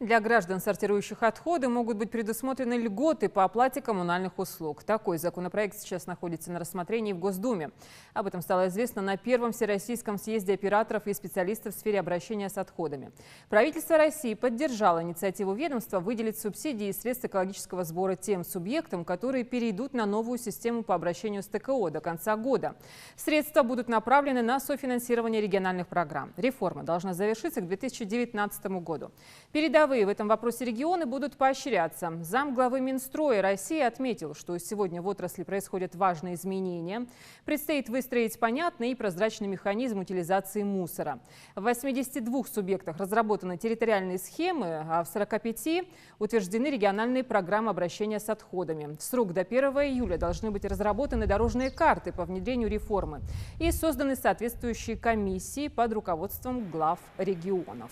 Для граждан, сортирующих отходы, могут быть предусмотрены льготы по оплате коммунальных услуг. Такой законопроект сейчас находится на рассмотрении в Госдуме. Об этом стало известно на Первом Всероссийском съезде операторов и специалистов в сфере обращения с отходами. Правительство России поддержало инициативу ведомства выделить субсидии и средства экологического сбора тем субъектам, которые перейдут на новую систему по обращению с ТКО до конца года. Средства будут направлены на софинансирование региональных программ. Реформа должна завершиться к 2019 году. Передовые в этом вопросе регионы будут поощряться. Замглавы Минстроя России отметил, что сегодня в отрасли происходят важные изменения. Предстоит выстроить понятный и прозрачный механизм утилизации мусора. В 82 субъектах разработаны территориальные схемы, а в 45 утверждены региональные программы обращения с отходами. В срок до 1 июля должны быть разработаны дорожные карты по внедрению реформы и созданы соответствующие комиссии под руководством глав регионов.